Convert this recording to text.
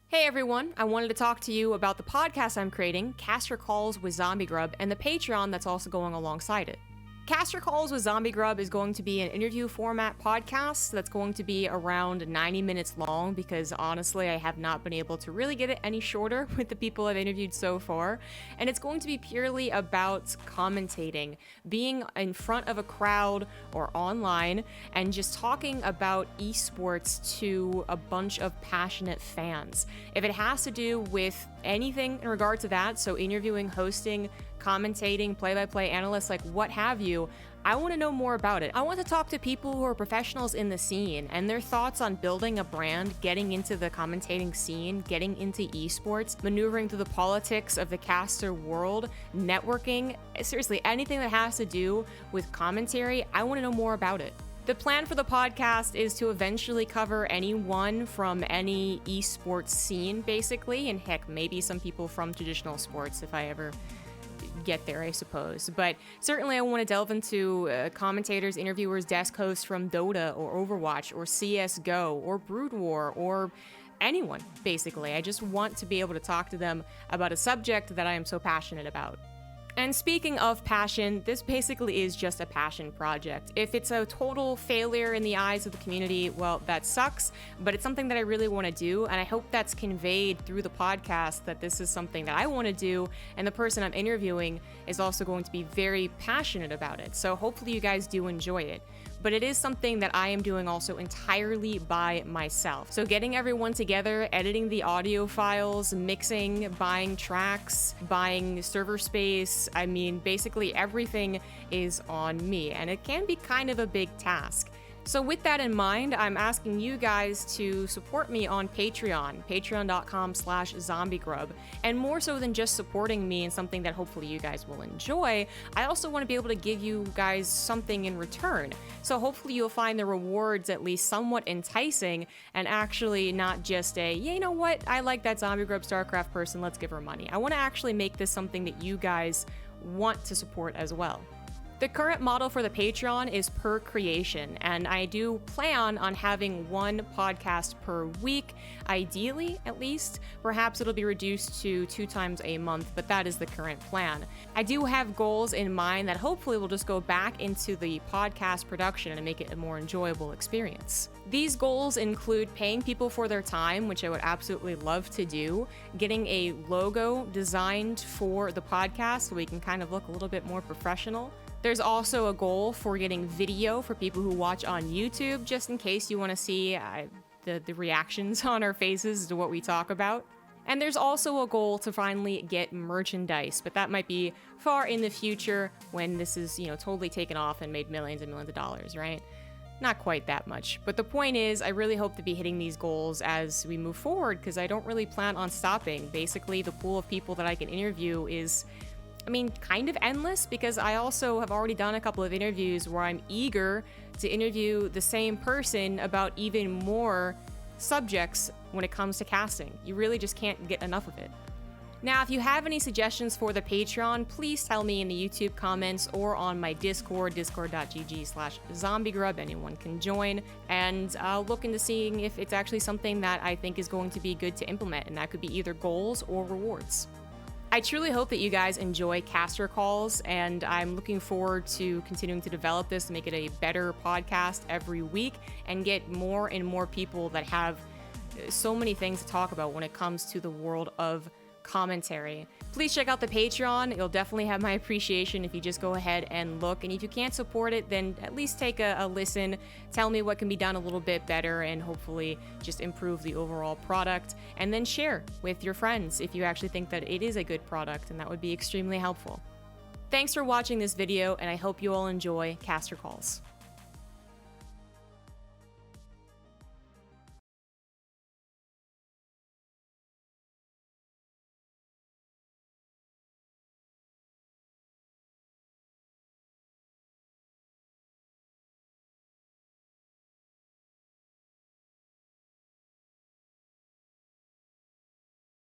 Hey everyone, I wanted to talk to you about the podcast I'm creating, Calls with ZombieGrub, and the Patreon that's also going alongside it. Calls with ZombieGrub is going to be an interview format podcast that's going to be around 90 minutes long because honestly I have not been able to really get it any shorter with the people I've interviewed so far, and it's going to be purely about commentating, being in front of a crowd or online and just talking about esports to a bunch of passionate fans. If it has to do with anything in regard to that, so interviewing, hosting, commentating, play-by-play analysts, like what have you, I want to know more about it. I want to talk to people who are professionals in the scene and their thoughts on building a brand, getting into the commentating scene, getting into esports, maneuvering through the politics of the caster world, networking, seriously, anything that has to do with commentary, I want to know more about it. The plan for the podcast is to eventually cover anyone from any esports scene, basically, and heck, maybe some people from traditional sports if I ever get there, I suppose. But certainly I want to delve into commentators, interviewers, desk hosts from Dota or Overwatch or CSGO or Brood War or anyone, basically. I just want to be able to talk to them about a subject that I am so passionate about. And speaking of passion, this basically is just a passion project. If it's a total failure in the eyes of the community, well, that sucks, but it's something that I really want to do, and I hope that's conveyed through the podcast that this is something that I want to do, and the person I'm interviewing is also going to be very passionate about it. So hopefully you guys do enjoy it. But it is something that I am doing also entirely by myself. So getting everyone together, editing the audio files, mixing, buying tracks, buying server space, I mean, basically everything is on me, and it can be kind of a big task. So with that in mind, I'm asking you guys to support me on Patreon, patreon.com/zombiegrub. And more so than just supporting me in something that hopefully you guys will enjoy, I also want to be able to give you guys something in return. So hopefully you'll find the rewards at least somewhat enticing and actually not just a, yeah, you know what, I like that ZombieGrub StarCraft person, let's give her money. I want to actually make this something that you guys want to support as well. The current model for the Patreon is per creation, and I do plan on having one podcast per week, ideally at least. Perhaps it'll be reduced to 2 times a month, but that is the current plan. I do have goals in mind that hopefully will just go back into the podcast production and make it a more enjoyable experience. These goals include paying people for their time, which I would absolutely love to do, getting a logo designed for the podcast so we can kind of look a little bit more professional. There's also a goal for getting video for people who watch on YouTube, just in case you want to see the reactions on our faces to what we talk about. And there's also a goal to finally get merchandise, but that might be far in the future when this is, totally taken off and made millions and millions of dollars, right? Not quite that much. But the point is, I really hope to be hitting these goals as we move forward, because I don't really plan on stopping. Basically, the pool of people that I can interview is, kind of endless, because I also have already done a couple of interviews where I'm eager to interview the same person about even more subjects when it comes to casting. You really just can't get enough of it. Now, if you have any suggestions for the Patreon, please tell me in the YouTube comments or on my Discord, discord.gg/zombiegrub. Anyone can join, and I'll look into seeing if it's actually something that I think is going to be good to implement, and that could be either goals or rewards. I truly hope that you guys enjoy Caster Calls, and I'm looking forward to continuing to develop this and make it a better podcast every week and get more and more people that have so many things to talk about when it comes to the world of commentary. Please check out the Patreon. You'll definitely have my appreciation if you just go ahead and look. And if you can't support it, then at least take a listen. Tell me what can be done a little bit better and hopefully just improve the overall product. And then share with your friends if you actually think that it is a good product, and that would be extremely helpful. Thanks for watching this video, and I hope you all enjoy Caster Calls.